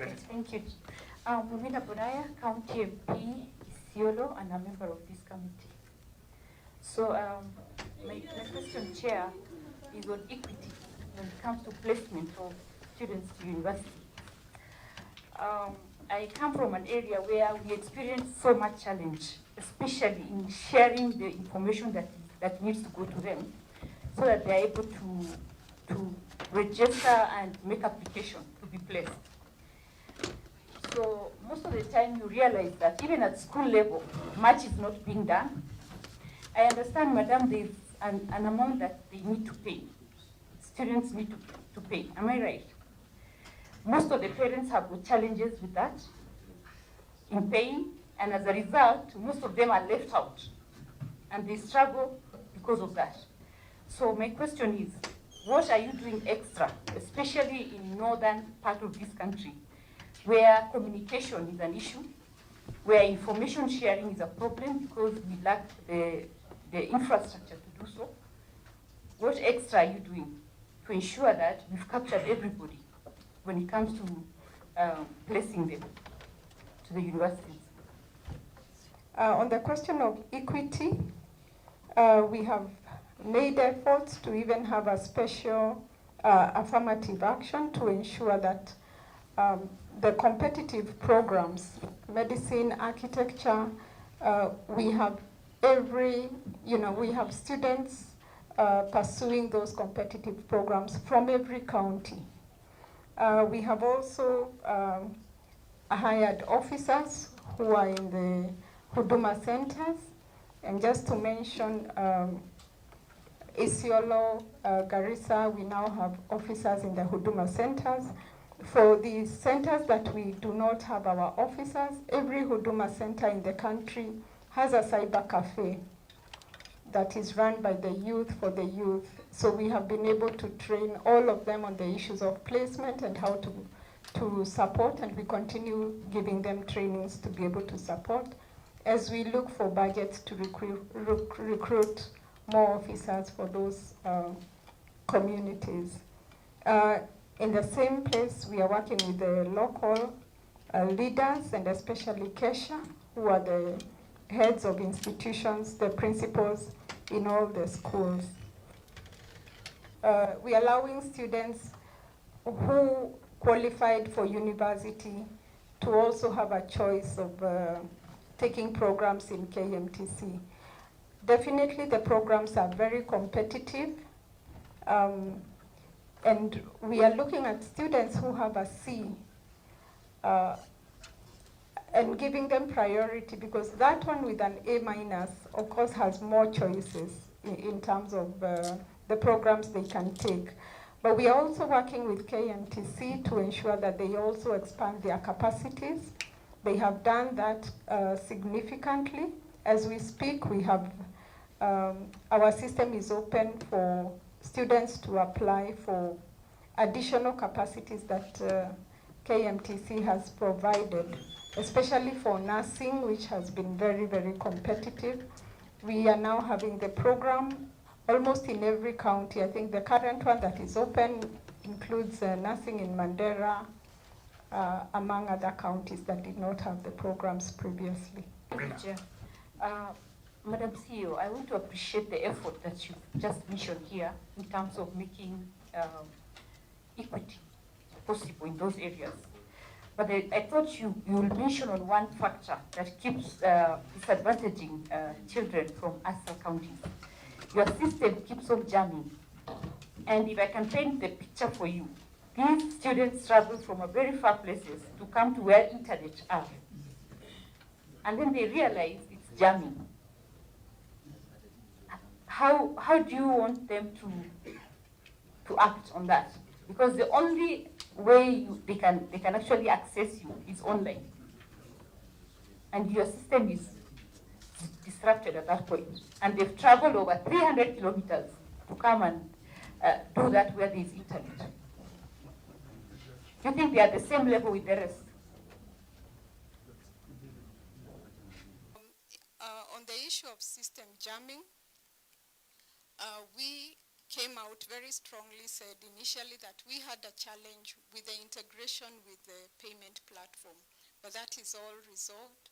Okay, thank you. Mumina Bonaya, County MP, Isiolo, and a member of this committee. So my question, Chair, is on equity when it comes to placement of students to university. I come from an area where we experience so much challenge, especially in sharing the information that needs to go to them so that they're able to register and make application to be placed. So most of the time you realize that even at school level, much is not being done. I understand, Madam, there's an amount that they need to pay. Students need to pay, am I right? Most of the parents have got challenges with that in paying, and as a result, most of them are left out, and they struggle because of that. So my question is, what are you doing extra, especially in northern part of this country, where communication is an issue, where information sharing is a problem because we lack the infrastructure to do so? What extra are you doing to ensure that we've captured everybody when it comes to placing them to the universities? On the question of equity, we have made efforts to even have a special affirmative action to ensure that the competitive programs, medicine, architecture, we have we have students pursuing those competitive programs from every county. We have also hired officers who are in the Huduma centers, and just to mention Isiolo, Garissa, we now have officers in the Huduma centers. For the centers that we do not have our officers, every Huduma center in the country has a cyber cafe that is run by the youth for the youth. So we have been able to train all of them on the issues of placement and how to support, and we continue giving them trainings to be able to support as we look for budgets to recruit more officers for those communities. In the same place, we are working with the local leaders, and especially KESHA, who are the heads of institutions, the principals in all the schools. We are allowing students who qualified for university to also have a choice of taking programs in KMTC. Definitely the programs are very competitive, and we are looking at students who have a C and giving them priority, because that one with an A-, of course, has more choices in terms of the programs they can take. But we are also working with KMTC to ensure that they also expand their capacities. They have done that significantly. As we speak, we have, our system is open for students to apply for additional capacities that KMTC has provided, especially for nursing, which has been very, very competitive. We are now having the program almost in every county. I think the current one that is open includes nursing in Mandera, among other counties that did not have the programs previously. Madam CEO, I want to appreciate the effort that you just mentioned here in terms of making equity possible in those areas. But I thought you will mention on one factor that keeps disadvantaging children from ASAL counties. Your system keeps on jamming. And if I can paint the picture for you, these students travel from a very far places to come to where internet are. And then they realize it's jamming. How do you want them to act on that? Because the only way they can actually access you is online. And your system is disrupted at that point. And they've traveled over 300 kilometers to come and do that where there is internet. Do you think they are at the same level with the rest? On the issue of system jamming, we came out very strongly, said initially that we had a challenge with the integration with the payment platform, but that is all resolved.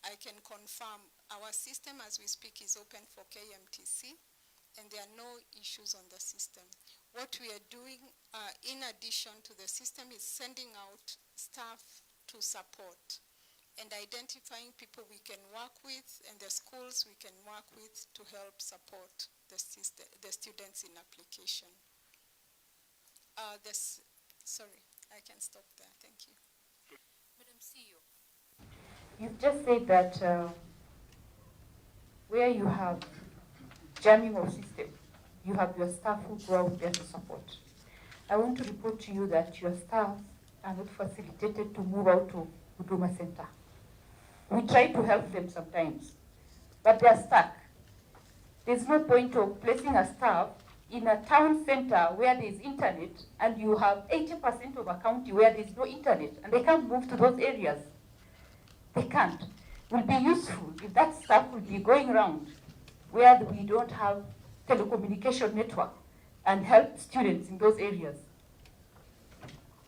I can confirm our system as we speak is open for KMTC, and there are no issues on the system. What we are doing in addition to the system is sending out staff to support and identifying people we can work with and the schools we can work with to help support the students in application. Sorry, I can stop there. Thank you. Madam CEO, you've just said that where you have jamming of system, you have your staff who go out there to support. I want to report to you that your staff are not facilitated to move out to Huduma Center. We try to help them sometimes, but they are stuck. There's no point of placing a staff in a town center where there's internet and you have 80% of a county where there's no internet and they can't move to those areas. They can't. It will be useful if that staff will be going around where we don't have telecommunication network and help students in those areas.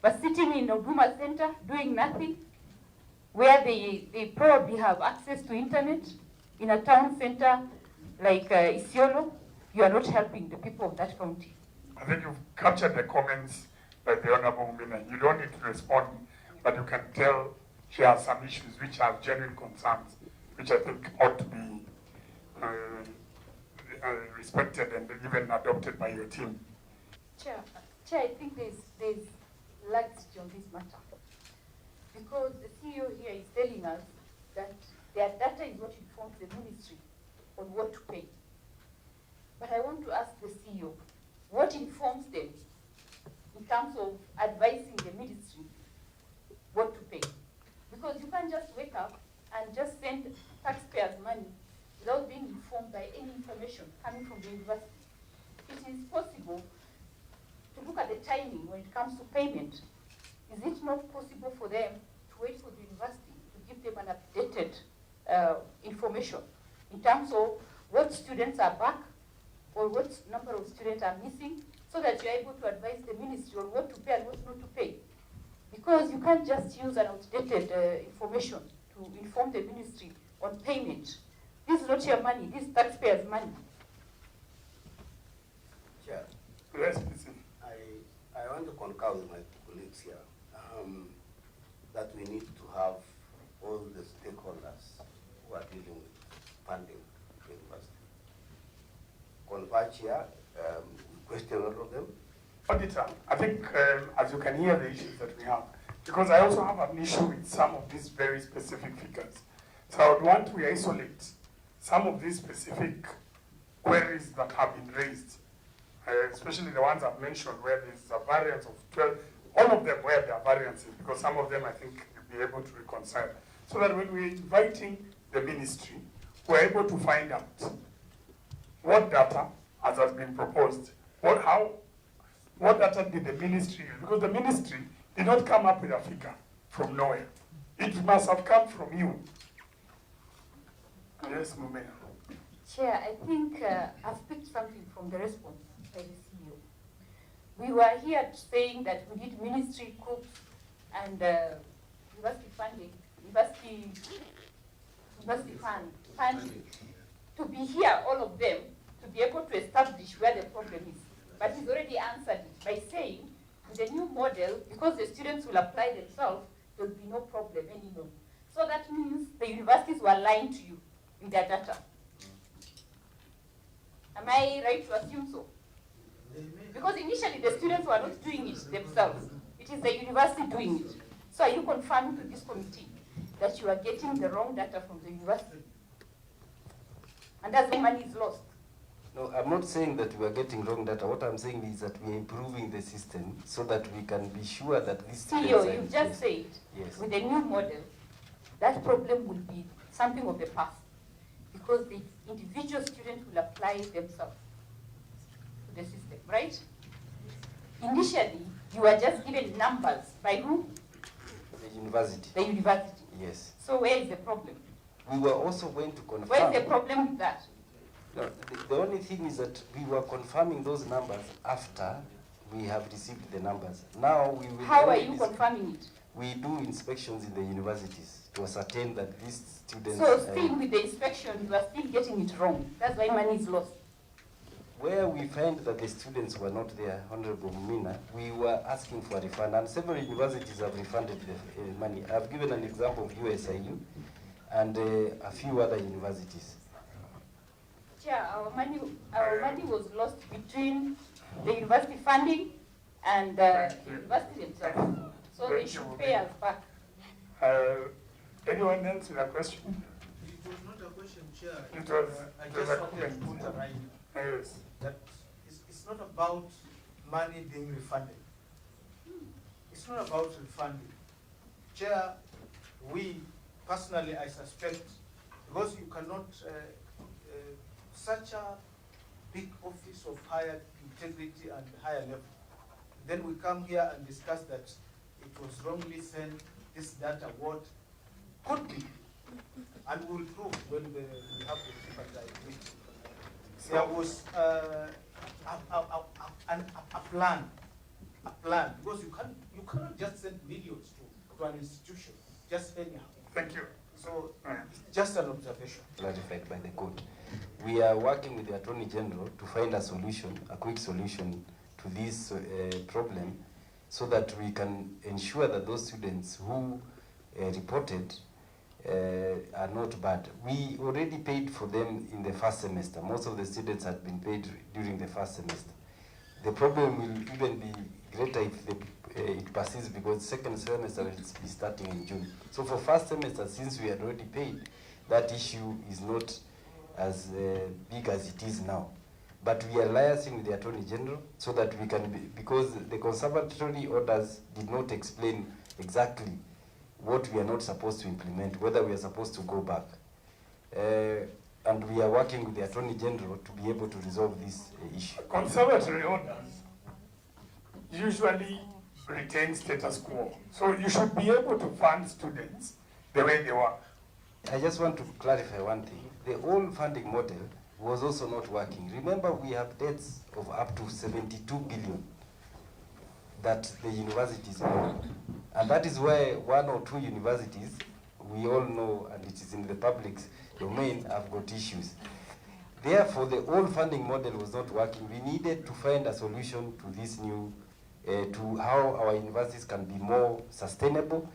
But sitting in a Huduma Center doing nothing, where they probably have access to internet in a town center like Isiolo, you are not helping the people of that county. I think you've captured the comments by the Honorable Mumina. You don't need to respond, but you can tell she has some issues which are genuine concerns, which I think ought to be respected and even adopted by your team. Chair, I think there's laxity on this matter. Because the CEO here is telling us that their data is what informs the ministry on what to pay. But I want to ask the CEO, what informs them in terms of advising the ministry what to pay? Because you can't just wake up and just send taxpayers' money without being informed by any information coming from the university. It is possible to look at the timing when it comes to payment. Is it not possible for them to wait for the university to give them an updated information in terms of what students are back or what number of students are missing, so that you're able to advise the ministry on what to pay and what not to pay? Because you can't just use an outdated information to inform the ministry on payment. This is not your money, this is taxpayers' money. Chair, Yes, please. I want to concur with my colleagues here that we need to have all the stakeholders who are dealing with funding the university converge here. We question all of them. Auditor, I think as you can hear the issues that we have, because I also have an issue with some of these very specific figures. So I would want to isolate some of these specific queries that have been raised, especially the ones I've mentioned where there's a variance of 12, all of them where there are variances, because some of them I think you'll be able to reconcile. So that when we're inviting the ministry, we're able to find out what data, as has been proposed, what data did the ministry use? Because the ministry did not come up with a figure from nowhere. It must have come from you. Yes, Mumina. Chair, I think I've picked something from the response by the CEO. We were here saying that we need ministry cooks and university funding, university funding to be here, all of them, to be able to establish where the problem is. But he's already answered it by saying, with the new model, because the students will apply themselves, there will be no problem anymore. So that means the universities were lying to you in their data. Am I right to assume so? Because initially the students were not doing it themselves. It is the university doing it. So are you confirming to this committee that you are getting the wrong data from the university? And that's why money is lost. No, I'm not saying that we are getting wrong data. What I'm saying is that we are improving the system so that we can be sure that this CEO, you just said, yes, with the new model, that problem will be something of the past, because the individual student will apply themselves to the system, right? Initially, you were just given numbers by who? the university. The university. Yes. So where is the problem? We were also going to confirm. Where is the problem with that? No, the only thing is that we were confirming those numbers after we have received the numbers. Now we will. How are you confirming it? We do inspections in the universities to ascertain that these students. So still with the inspection, you are still getting it wrong. That's why money is lost. Where we find that the students were not there, Honorable Mumina, we were asking for a refund, and several universities have refunded the money. I've given an example of USIU and a few other universities. Chair, our money was lost between the university funding and the university themselves. So they should pay us back. Anyone else with a question? It was not a question, Chair. It was, I just wanted to put a right yes. that it's not about money being refunded. It's not about refunding. Chair, we personally, I suspect, because you cannot, such a big office of higher integrity and higher level, then we come here and discuss that it was wrongly sent, this data, what could be, and we'll prove when we have the tripartite meeting. There was a plan, because you cannot just send millions to an institution, just anyhow. Thank you. So just an observation. Clarified by the court. We are working with the Attorney General to find a solution, a quick solution to this problem, so that we can ensure that those students who reported are not bad. We already paid for them in the first semester. Most of the students had been paid during the first semester. The problem will even be greater if it persists, because second semester will be starting in June. So for first semester, since we had already paid, that issue is not as big as it is now. But we are liaising with the Attorney General so that we can, because the conservatory orders did not explain exactly what we are not supposed to implement, whether we are supposed to go back. And we are working with the Attorney General to be able to resolve this issue. Conservatory orders usually retain status quo. So you should be able to fund students the way they were. I just want to clarify one thing. The old funding model was also not working. Remember, we have debts of up to 72 billion that the universities owe. And that is why one or two universities, we all know, and it is in the public domain, have got issues. Therefore, the old funding model was not working. We needed to find a solution to this new, to how our universities can be more sustainable.